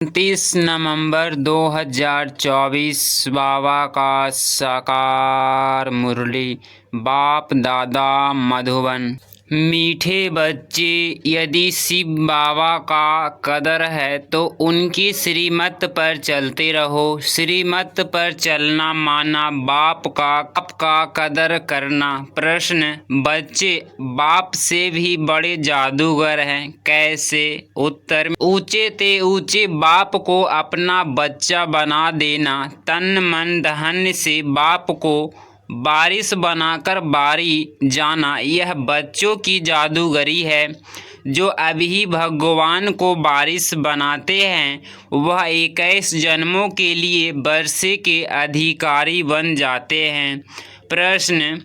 29 नवंबर 2024 बाबा का साकार मुरली। बाप दादा मधुबन। मीठे बच्चे, यदि शिव बाबा का कदर है तो उनकी श्रीमत पर चलते रहो। श्रीमत पर चलना माना बाप का कदर करना। प्रश्न: बच्चे बाप से भी बड़े जादूगर हैं, कैसे? उत्तर: ऊंचे ते ऊंचे बाप को अपना बच्चा बना देना। तन मन धन से बाप को बारिश बनाकर बारी जाना, यह बच्चों की जादूगरी है। जो अभी भगवान को बारिश बनाते हैं वह 21 जन्मों के लिए वर्षे के अधिकारी बन जाते हैं। प्रश्न: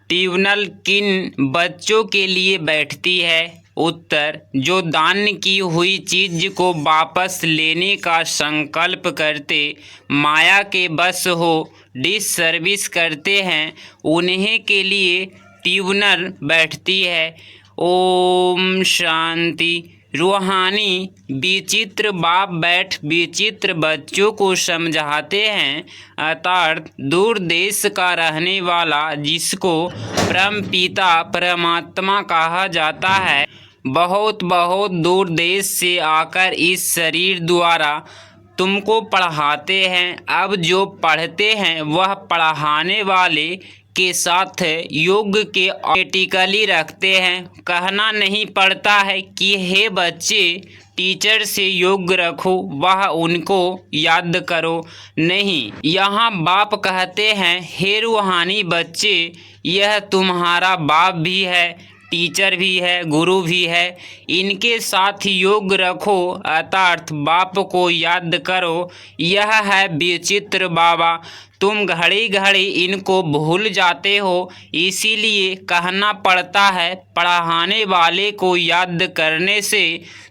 ट्रिब्यूनल किन बच्चों के लिए बैठती है? उत्तर: जो दान की हुई चीज को वापस लेने का संकल्प करते, माया के बस हो डिससर्विस करते हैं, उन्हीं के लिए ट्रिब्यूनल बैठती है। ओम शांति। रूहानी विचित्र बाप बैठ विचित्र बच्चों को समझाते हैं, अर्थात दूर देश का रहने वाला, जिसको परम पिता परमात्मा कहा जाता है, बहुत दूर देश से आकर इस शरीर द्वारा तुमको पढ़ाते हैं। अब जो पढ़ते हैं वह पढ़ाने वाले के साथ योग के ऑटोमेटिकली रखते हैं। कहना नहीं पड़ता है कि हे बच्चे टीचर से योग रखो, वह उनको याद करो। नहीं, यहाँ बाप कहते हैं हे रूहानी बच्चे, यह तुम्हारा बाप भी है, टीचर भी है, गुरु भी है, इनके साथ योग रखो, अर्थात बाप को याद करो। यह है विचित्र बाबा। तुम घड़ी घड़ी इनको भूल जाते हो, इसीलिए कहना पड़ता है पढ़ाने वाले को याद करने से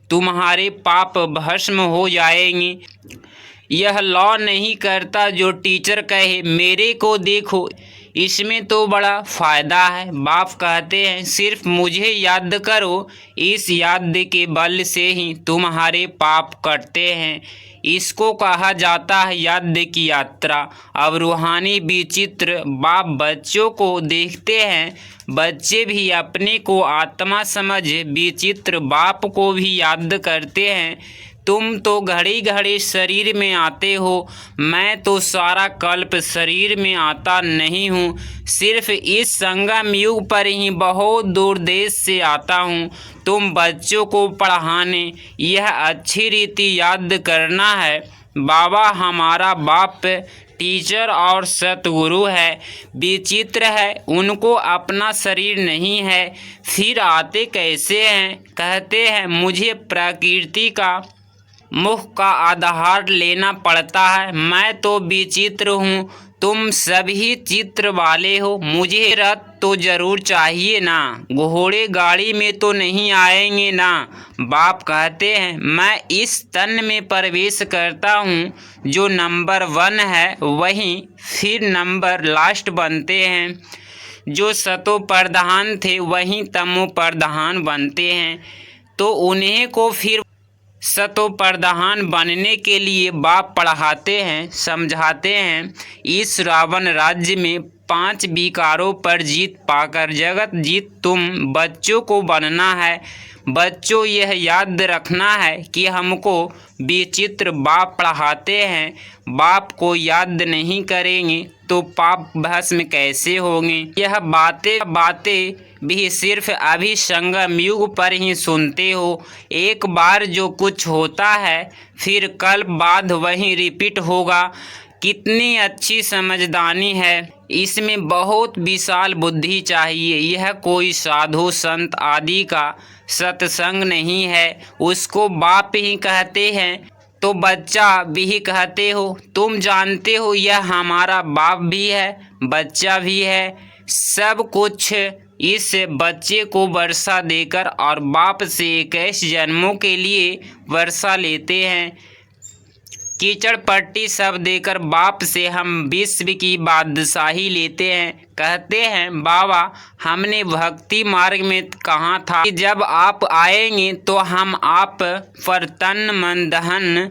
तुम्हारे पाप भस्म हो जाएंगे। यह लॉ नहीं करता जो टीचर कहे मेरे को देखो, इसमें तो बड़ा फ़ायदा है। बाप कहते हैं सिर्फ मुझे याद करो, इस याद के बल से ही तुम्हारे पाप कटते हैं। इसको कहा जाता है याद की यात्रा। अब रूहानी विचित्र बाप बच्चों को देखते हैं, बच्चे भी अपने को आत्मा समझ विचित्र बाप को भी याद करते हैं। तुम तो घड़ी घड़ी शरीर में आते हो, मैं तो सारा कल्प शरीर में आता नहीं हूँ, सिर्फ इस संगम युग पर ही बहुत दूर देश से आता हूँ तुम बच्चों को पढ़ाने। यह अच्छी रीति याद करना है। बाबा हमारा बाप टीचर और सतगुरु है। विचित्र है, उनको अपना शरीर नहीं है, फिर आते कैसे हैं? कहते हैं मुझे प्रकृति का मुख का आधार लेना पड़ता है। मैं तो विचित्र हूँ, तुम सभी चित्र वाले हो, मुझे रथ तो जरूर चाहिए ना, घोड़े गाड़ी में तो नहीं आएंगे ना। बाप कहते हैं मैं इस तन में प्रवेश करता हूँ, जो नंबर 1 है वहीं फिर नंबर लास्ट बनते हैं। जो सतो प्रधान थे वहीं तमो प्रधान बनते हैं, तो उन्हें को फिर सतो प्रधान बनने के लिए बाप पढ़ाते हैं, समझाते हैं। इस रावण राज्य में 5 विकारों पर जीत पाकर जगत जीत तुम बच्चों को बनना है। बच्चों यह याद रखना है कि हमको विचित्र बाप पढ़ाते हैं। बाप को याद नहीं करेंगे तो पाप भस्म कैसे होंगे? यह बातें भी सिर्फ अभी संगम युग पर ही सुनते हो। एक बार जो कुछ होता है फिर कल बाद वही रिपीट होगा। कितनी अच्छी समझदारी है, इसमें बहुत विशाल बुद्धि चाहिए। यह कोई साधु संत आदि का सत्संग नहीं है, उसको बाप ही कहते हैं तो बच्चा भी कहते हो। तुम जानते हो यह हमारा बाप भी है, बच्चा भी है, सब कुछ इस बच्चे को वर्षा देकर और बाप से 21 जन्मों के लिए वर्षा लेते हैं। कीचड़ पट्टी सब देकर बाप से हम विश्व की बादशाही लेते हैं। कहते हैं बाबा हमने भक्ति मार्ग में कहा था कि जब आप आएंगे तो हम आप पर तन मन धन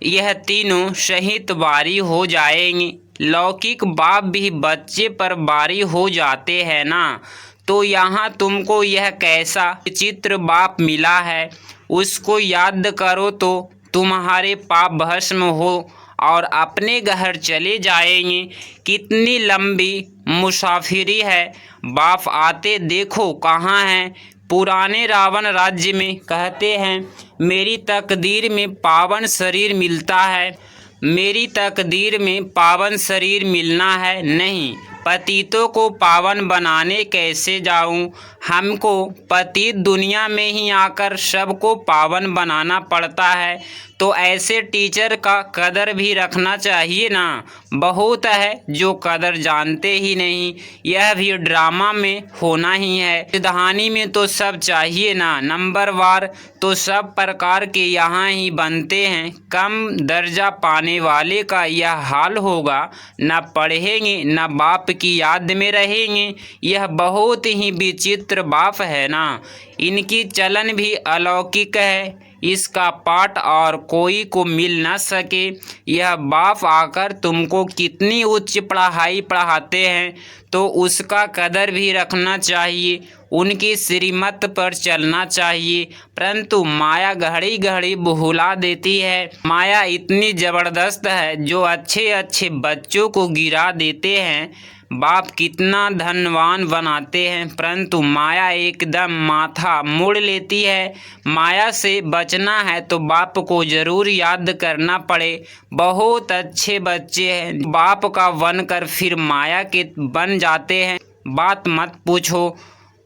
यह तीनों सहित बारी हो जाएंगे। लौकिक बाप भी बच्चे पर बारी हो जाते हैं ना। तो यहाँ तुमको यह कैसा विचित्र बाप मिला है, उसको याद करो तो तुम्हारे पाप भस्म हो और अपने घर चले जाएंगे। कितनी लंबी मुसाफिरी है, बाप आते देखो कहाँ हैं। पुराने रावण राज्य में कहते हैं मेरी तकदीर में पावन शरीर मिलता है, मेरी तकदीर में पावन शरीर मिलना है नहीं, पतितों को पावन बनाने कैसे जाऊं, हमको पतित दुनिया में ही आकर सबको पावन बनाना पड़ता है। तो ऐसे टीचर का कदर भी रखना चाहिए ना। बहुत है जो कदर जानते ही नहीं, यह भी ड्रामा में होना ही है। कहानी में तो सब चाहिए ना, नंबरवार तो सब प्रकार के यहाँ ही बनते हैं। कम दर्जा पाने वाले का यह हाल होगा, न पढ़ेंगे न बाप की याद में रहेंगे। यह बहुत ही विचित्र बाप है ना। इनकी चलन भी अलौकिक है, इसका पाठ और कोई को मिल न सके। यह बाप आकर तुमको कितनी उच्च पढ़ाई पढ़ाते हैं तो उसका कदर भी रखना चाहिए, उनकी श्रीमत पर चलना चाहिए। परंतु माया घड़ी घड़ी भुला देती है। माया इतनी ज़बरदस्त है जो अच्छे अच्छे बच्चों को गिरा देते हैं। बाप कितना धनवान बनाते हैं, परंतु माया एकदम माथा मोड़ लेती है। माया से बचना है तो बाप को ज़रूर याद करना पड़े। बहुत अच्छे बच्चे हैं बाप का बनकर फिर माया के बन जाते हैं, बात मत पूछो,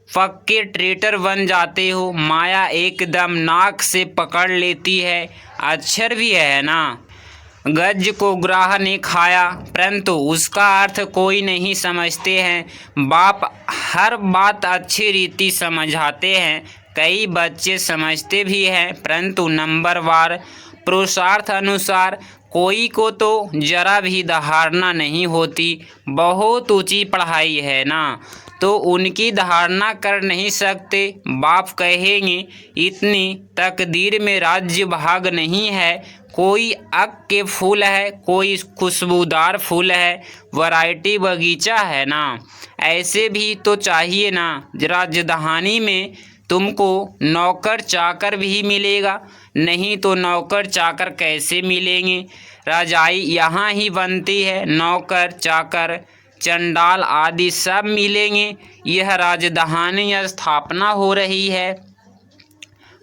पक्के ट्रेटर बन जाते हो। माया एकदम नाक से पकड़ लेती है। अक्षर भी है ना, गज को ग्राह ने खाया, परंतु उसका अर्थ कोई नहीं समझते हैं। बाप हर बात अच्छी रीति समझाते हैं, कई बच्चे समझते भी हैं, परंतु नंबरवार पुरुषार्थ अनुसार कोई को तो जरा भी धारणा नहीं होती। बहुत ऊंची पढ़ाई है ना, तो उनकी धारणा कर नहीं सकते। बाप कहेंगे इतनी तकदीर में राज्य भाग नहीं है, कोई अक के फूल है, कोई खुशबूदार फूल है, वैरायटी बगीचा है ना। ऐसे भी तो चाहिए ना। राजधानी में तुमको नौकर चाकर भी मिलेगा, नहीं तो नौकर चाकर कैसे मिलेंगे। रजाई यहाँ ही बनती है, नौकर चाकर चंडाल आदि सब मिलेंगे। यह राजधानी स्थापना हो रही है।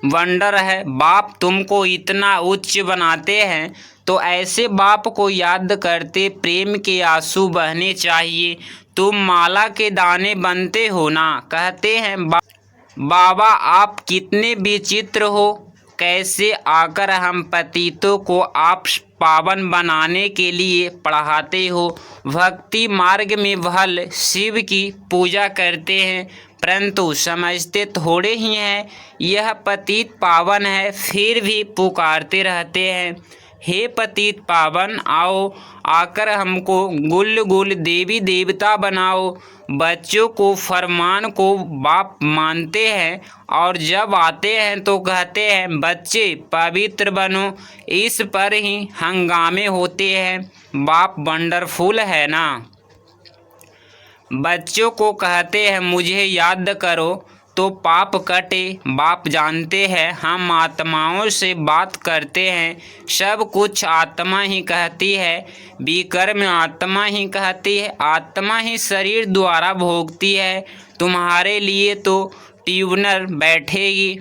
वंडर है, बाप तुमको इतना उच्च बनाते हैं तो ऐसे बाप को याद करते प्रेम के आंसू बहने चाहिए। तुम माला के दाने बनते हो ना। कहते हैं बाबा आप कितने विचित्र हो, कैसे आकर हम पतितों को आप पावन बनाने के लिए पढ़ाते हो। भक्ति मार्ग में भल शिव की पूजा करते हैं, परंतु समझते थोड़े ही हैं। यह पतित पावन है, फिर भी पुकारते रहते हैं हे पतित पावन आओ, आकर हमको गुल गुल देवी देवता बनाओ। बच्चों को फरमान को बाप मानते हैं और जब आते हैं तो कहते हैं बच्चे पवित्र बनो। इस पर ही हंगामे होते हैं। बाप वंडरफुल है ना। बच्चों को कहते हैं मुझे याद करो तो पाप कटे। बाप जानते हैं हम आत्माओं से बात करते हैं, सब कुछ आत्मा ही कहती है, विकर्म आत्मा ही कहती है, आत्मा ही शरीर द्वारा भोगती है। तुम्हारे लिए तो ट्यूबनर बैठेगी,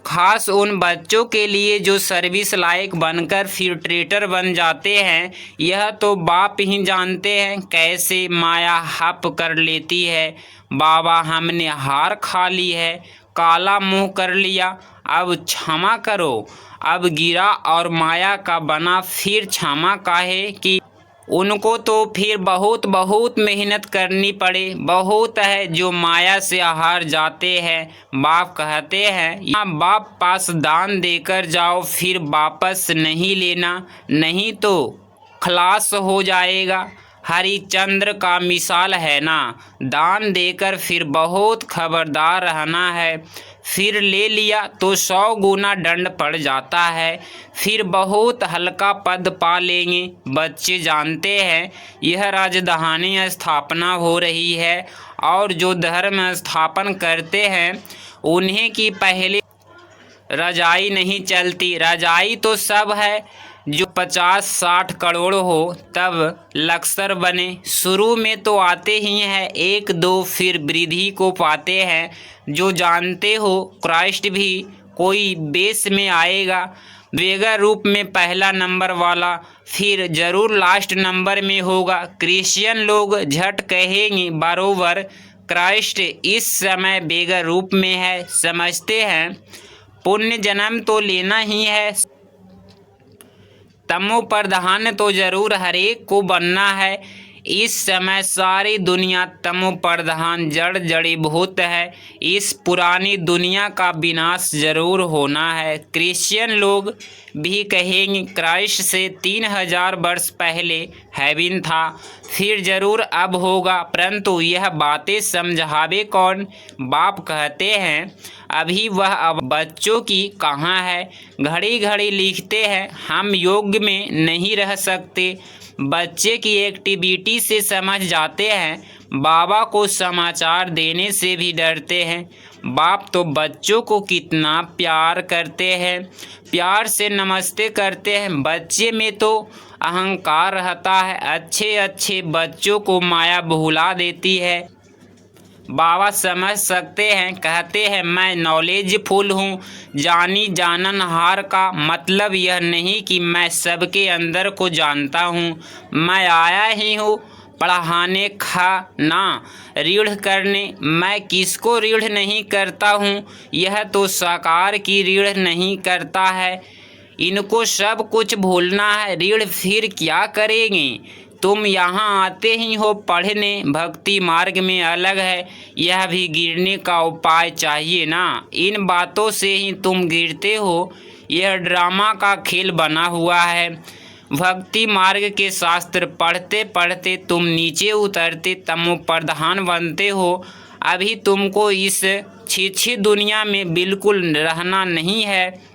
खास उन बच्चों के लिए जो सर्विस लायक बनकर फिल्ट्रेटर बन जाते हैं। यह तो बाप ही जानते हैं कैसे माया हप कर लेती है। बाबा हमने हार खा ली है, काला मुंह कर लिया, अब क्षमा करो। अब गिरा और माया का बना, फिर क्षमा काहे कि उनको तो फिर बहुत बहुत मेहनत करनी पड़े। बहुत है जो माया से हार जाते हैं। बाप कहते हैं यहाँ बाप पास दान देकर जाओ, फिर वापस नहीं लेना, नहीं तो खलास हो जाएगा। हरिश्चंद्र का मिसाल है ना, दान देकर फिर बहुत खबरदार रहना है। फिर ले लिया तो 100 गुना दंड पड़ जाता है, फिर बहुत हल्का पद पा लेंगे। बच्चे जानते हैं यह राजधानी स्थापना हो रही है और जो धर्म स्थापन करते हैं उन्हें की पहले रजाई नहीं चलती। रजाई तो सब है, जो 50-60 करोड़ हो तब लक्सर बने। शुरू में तो आते ही हैं 1-2, फिर वृद्धि को पाते हैं। जो जानते हो क्राइस्ट भी कोई बेस में आएगा, वेगा रूप में पहला नंबर वाला, फिर जरूर लास्ट नंबर में होगा। क्रिश्चियन लोग झट कहेंगे बरोबर क्राइस्ट इस समय वेगा रूप में है। समझते हैं पुण्य जन्म तो लेना ही है, तमो प्रधान तो जरूर हरेक को बनना है। इस समय सारी दुनिया तमो प्रधान जड़ जड़ीभूत है। इस पुरानी दुनिया का विनाश जरूर होना है। क्रिश्चियन लोग भी कहेंगे क्राइस्ट से 3000 वर्ष पहले हेवन था, फिर जरूर अब होगा। परंतु यह बातें समझावे कौन? बाप कहते हैं अभी वह अब बच्चों की कहाँ है। घड़ी घड़ी लिखते हैं हम योग में नहीं रह सकते। बच्चे की एक्टिविटी से समझ जाते हैं। बाबा को समाचार देने से भी डरते हैं। बाप तो बच्चों को कितना प्यार करते हैं, प्यार से नमस्ते करते हैं। बच्चे में तो अहंकार रहता है, अच्छे अच्छे बच्चों को माया भुला देती है। बाबा समझ सकते हैं, कहते हैं मैं नॉलेजफुल हूँ, जानी जाननहार का मतलब यह नहीं कि मैं सबके अंदर को जानता हूँ। मैं आया ही हूँ पढ़ाने, खाना रीढ़ करने। मैं किसको रीढ़ नहीं करता हूँ, यह तो साकार की रीढ़ नहीं करता है। इनको सब कुछ भूलना है, रीढ़ फिर क्या करेंगे। तुम यहाँ आते ही हो पढ़ने, भक्ति मार्ग में अलग है, यह भी गिरने का उपाय चाहिए ना। इन बातों से ही तुम गिरते हो, यह ड्रामा का खेल बना हुआ है। भक्ति मार्ग के शास्त्र पढ़ते पढ़ते तुम नीचे उतरते तमो प्रधान बनते हो। अभी तुमको इस छिछी दुनिया में बिल्कुल रहना नहीं है।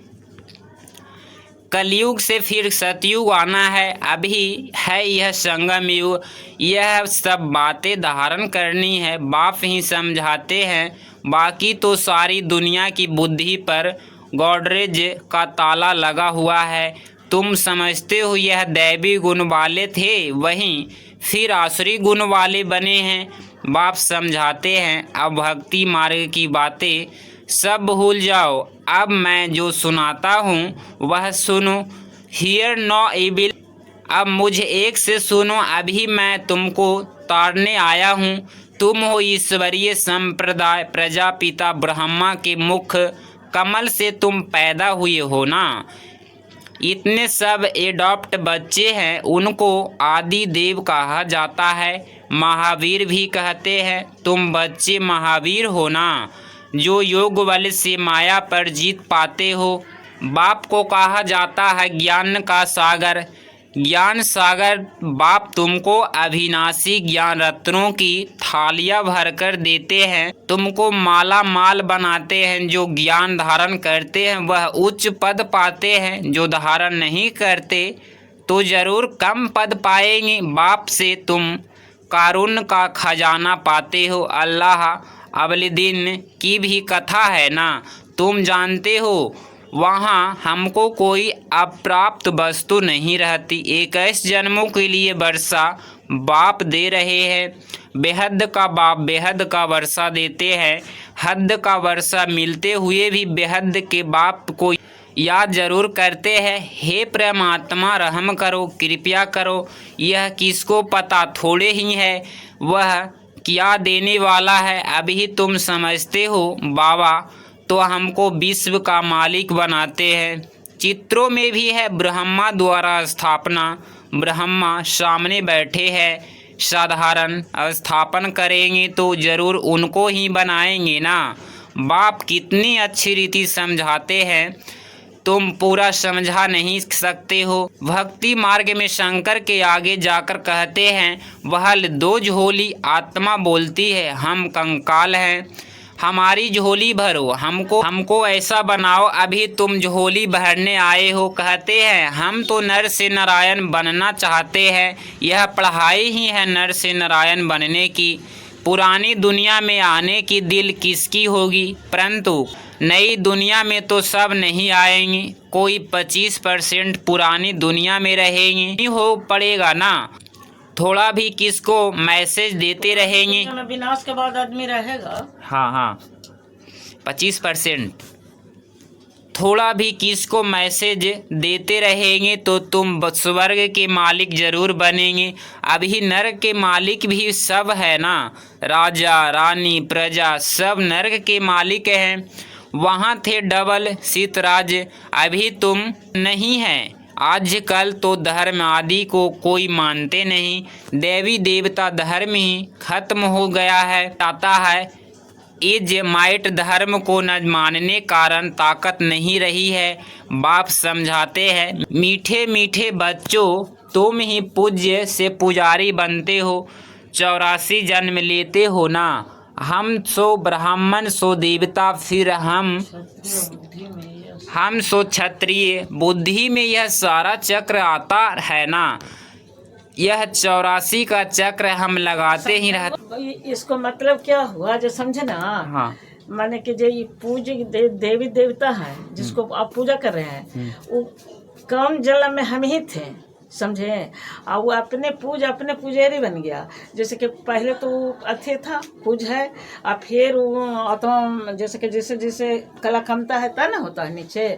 कलयुग से फिर सतयुग आना है, अभी है यह संगम युग। यह सब बातें धारण करनी है, बाप ही समझाते हैं। बाकी तो सारी दुनिया की बुद्धि पर गॉडरेज का ताला लगा हुआ है। तुम समझते हो यह दैवी गुण वाले थे, वहीं फिर आसुरी गुण वाले बने हैं। बाप समझाते हैं अब भक्ति मार्ग की बातें सब भूल जाओ। अब मैं जो सुनाता हूँ वह सुनो। हियर नो इविल, अब मुझे एक से सुनो। अभी मैं तुमको तारने आया हूँ। तुम हो ईश्वरीय संप्रदाय, प्रजापिता ब्रह्मा के मुख कमल से तुम पैदा हुए हो ना। इतने सब एडॉप्ट बच्चे हैं, उनको आदि देव कहा जाता है, महावीर भी कहते हैं। तुम बच्चे महावीर हो ना, जो योग बल से माया पर जीत पाते हो। बाप को कहा जाता है ज्ञान का सागर, ज्ञान सागर। बाप तुमको अविनाशी ज्ञान रत्नों की थालियां भरकर देते हैं, तुमको माला माल बनाते हैं। जो ज्ञान धारण करते हैं वह उच्च पद पाते हैं, जो धारण नहीं करते तो जरूर कम पद पाएंगे। बाप से तुम कारुण्य का खजाना पाते हो। अल्लाह अगले दिन की भी कथा है ना, तुम जानते हो। वहाँ हमको कोई अप्राप्त वस्तु नहीं रहती। 21 जन्मों के लिए वर्षा बाप दे रहे हैं। बेहद का बाप बेहद का वर्षा देते हैं। हद का वर्षा मिलते हुए भी बेहद के बाप को याद जरूर करते हैं। हे परमात्मा रहम करो, कृपया करो। यह किसको पता थोड़े ही है वह क्या देने वाला है। अभी तुम समझते हो बाबा तो हमको विश्व का मालिक बनाते हैं। चित्रों में भी है ब्रह्मा द्वारा स्थापना। ब्रह्मा सामने बैठे हैं, साधारण स्थापन करेंगे तो जरूर उनको ही बनाएंगे ना। बाप कितनी अच्छी रीति समझाते हैं, तुम पूरा समझा नहीं सकते हो। भक्ति मार्ग में शंकर के आगे जाकर कहते हैं वह दो झोली आत्मा बोलती है हम कंकाल हैं। हमारी झोली भरो, हमको ऐसा बनाओ, अभी तुम झोली भरने आए हो। कहते हैं हम तो नर से नारायण बनना चाहते हैं। यह पढ़ाई ही है नर से नारायण बनने की। पुरानी दुनिया में आने की दिल किसकी होगी, परंतु नई दुनिया में तो सब नहीं आएंगे। कोई 25% पुरानी दुनिया में रहेंगे। नहीं हो पड़ेगा ना, थोड़ा भी किसको मैसेज देते रहेंगे। विनाश के बाद आदमी रहेगा। हाँ 25%। थोड़ा भी किसको मैसेज देते रहेंगे तो तुम स्वर्ग के मालिक जरूर बनेंगे। अभी नरक के मालिक भी सब है ना, राजा रानी प्रजा सब नरक के मालिक हैं। वहाँ थे डबल सीतराज, अभी तुम नहीं हैं। आजकल तो धर्म आदि को कोई मानते नहीं। देवी देवता धर्म ही खत्म हो गया है। आता है इज माइट धर्म को न मानने कारण ताकत नहीं रही है। बाप समझाते हैं मीठे मीठे बच्चों, तुम ही पूज्य से पुजारी बनते हो। 84 जन्म लेते हो ना। हम सो ब्राह्मण सो देवता, फिर हम सो क्षत्रिय। बुद्धि में यह सारा चक्र आता है ना। यह 84 का चक्र हम लगाते ही रहते। इसको मतलब क्या हुआ जो समझे ना। हाँ, माने कि जो ये देवी देवता है जिसको आप पूजा कर रहे हैं, वो कम जन्म में हम ही थे, समझे। और वो अपने पुजारी बन गया। जैसे कि पहले तो अथे था पूज है, और फिर वो आत्मा जैसे कि जैसे कला कमता है तना होता है नीचे,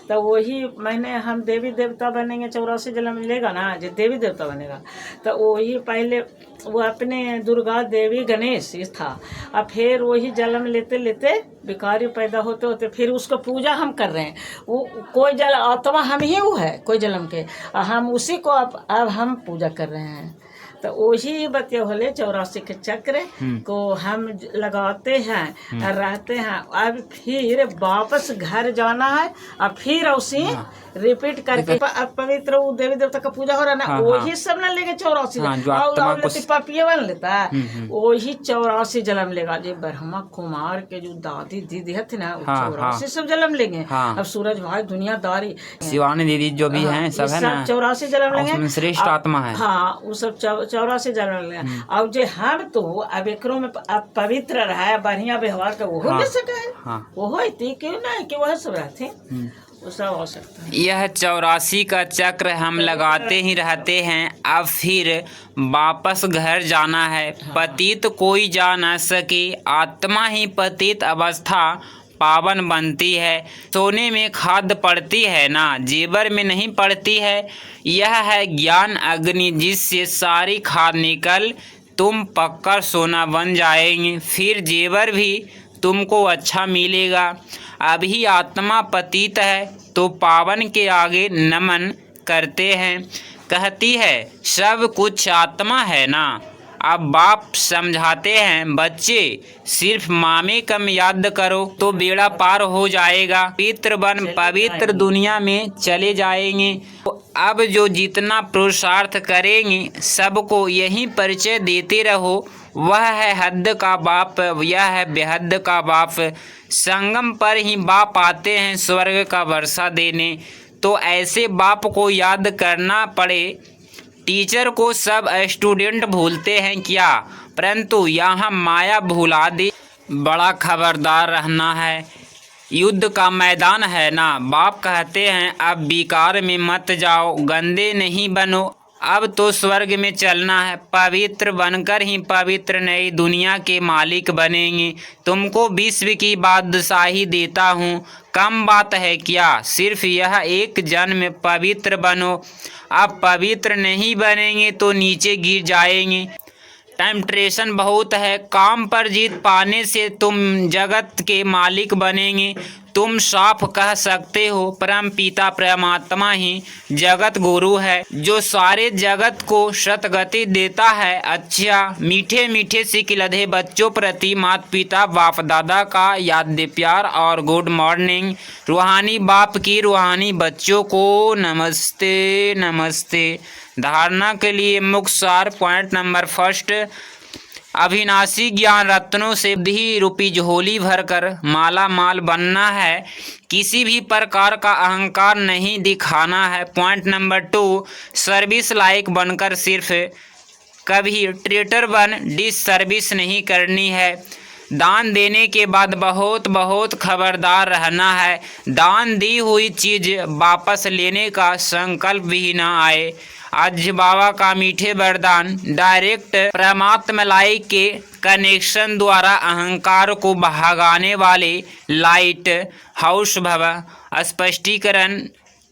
तो वही मैंने हम देवी देवता बनेंगे। 84 जन्म मिलेगा ना जो देवी देवता बनेगा, तो वही पहले वो अपने दुर्गा देवी गणेश ये था, और फिर वही जन्म लेते लेते भिखारी पैदा होते होते फिर उसको पूजा हम कर रहे हैं। वो कोई जल आत्मा हम ही वो है कोई जन्म के, और हम उसी को अब हम पूजा कर रहे हैं। तो वही बते होले 84 के चक्र को हम लगाते हैं और रहते हैं। अब फिर वापस घर जाना है, और फिर उसी रिपीट करके अब पवित्र वो देवी देवता का पूजा हो रहा है ना। वही सब ना लेके 84 पपिया बन लेता है। वही 84 जन्म लेगा। जो ब्रह्मा कुमार के जो दादी दीदी थी ना, 84 सब जन्म लेंगे। अब सूरज भाई दुनियादारी शिवानी दीदी जो भी हैं सब है ना, 84 जन्म लेंगे। श्रेष्ठ आत्मा है। हाँ, वो सब 84 जन्म लेंगे। और जो हम तो अब एकरों में पवित्र रहा बढ़िया व्यवहार का वो हो सका है। वो होती क्यों ना कि वह सब रहते यह 84 का चक्र हम लगाते ही रहते हैं। अब फिर वापस घर जाना है। पतित कोई जा न सके, आत्मा ही पतित अवस्था पावन बनती है। सोने में खाद पड़ती है ना, जेवर में नहीं पड़ती है। यह है ज्ञान अग्नि, जिससे सारी खाद निकल तुम पक्का सोना बन जाएंगे। फिर जेवर भी तुमको अच्छा मिलेगा। अभी आत्मा पतित है तो पावन के आगे नमन करते हैं। कहती है सब कुछ आत्मा है ना। अब बाप समझाते हैं बच्चे सिर्फ मामे कम याद करो तो बेड़ा पार हो जाएगा। पवित्र बन पवित्र दुनिया में चले जाएंगे। अब जो जितना पुरुषार्थ करेंगे सबको यही परिचय देते रहो। वह है हद का बाप, यह है बेहद का बाप। संगम पर ही बाप आते हैं स्वर्ग का वर्षा देने। तो ऐसे बाप को याद करना पड़े। टीचर को सब स्टूडेंट भूलते हैं क्या, परंतु यहाँ माया भुला दे। बड़ा खबरदार रहना है, युद्ध का मैदान है ना। बाप कहते हैं अब बेकार में मत जाओ, गंदे नहीं बनो। अब तो स्वर्ग में चलना है। पवित्र बनकर ही पवित्र नई दुनिया के मालिक बनेंगे। तुमको विश्व की बादशाही देता हूँ, कम बात है क्या। सिर्फ यह एक जन्म पवित्र बनो। अब पवित्र नहीं बनेंगे तो नीचे गिर जाएंगे। टेम्पटेशन बहुत है। काम पर जीत पाने से तुम जगत के मालिक बनेंगे। तुम साफ कह सकते हो परम पिता परमात्मा ही जगत गुरु है, जो सारे जगत को सतगति देता है। अच्छा मीठे मीठे सिखलधे बच्चों प्रति माता पिता बाप दादा का याद प्यार और गुड मॉर्निंग। रूहानी बाप की रूहानी बच्चों को नमस्ते नमस्ते। धारणा के लिए मुख्य सार पॉइंट नंबर फर्स्ट, अविनाशी ज्ञान रत्नों से भी रुपी झोली भरकर माला माल बनना है। किसी भी प्रकार का अहंकार नहीं दिखाना है। पॉइंट नंबर 2, सर्विस लाइक बनकर सिर्फ कभी ट्रेटर बन डिस सर्विस नहीं करनी है। दान देने के बाद बहुत बहुत खबरदार रहना है। दान दी हुई चीज़ वापस लेने का संकल्प भी न आए। आज बाबा का मीठे वरदान, डायरेक्ट परमात्मा लाई के कनेक्शन द्वारा अहंकार को भगाने वाले लाइट हाउस भव। स्पष्टीकरण,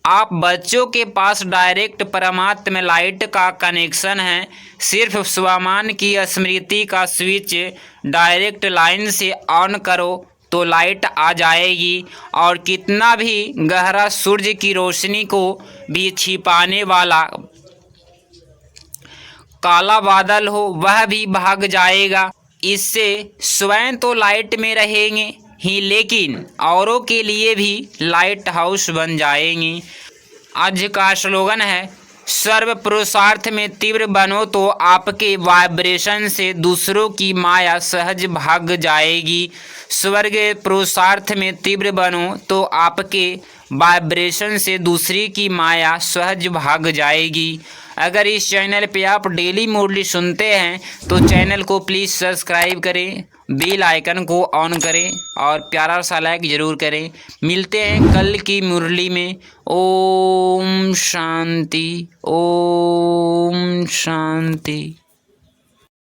आप बच्चों के पास डायरेक्ट परमात्मा लाइट का कनेक्शन है। सिर्फ स्वमान की स्मृति का स्विच डायरेक्ट लाइन से ऑन करो तो लाइट आ जाएगी और कितना भी गहरा सूर्य की रोशनी को भी छिपाने वाला काला बादल हो वह भी भाग जाएगा। इससे स्वयं तो लाइट में रहेंगे ही, लेकिन औरों के लिए भी लाइट हाउस बन जाएंगी। आज का स्लोगन है, सर्व पुरुषार्थ में तीव्र बनो तो आपके वाइब्रेशन से दूसरों की माया सहज भाग जाएगी। स्वर्ग पुरुषार्थ में तीव्र बनो तो आपके वाइब्रेशन से दूसरी की माया सहज भाग जाएगी। अगर इस चैनल पे आप डेली मुरली सुनते हैं तो चैनल को प्लीज़ सब्सक्राइब करें, बेल आइकन को ऑन करें और प्यारा सा लाइक ज़रूर करें। मिलते हैं कल की मुरली में। ओम शांति, ओम शांति।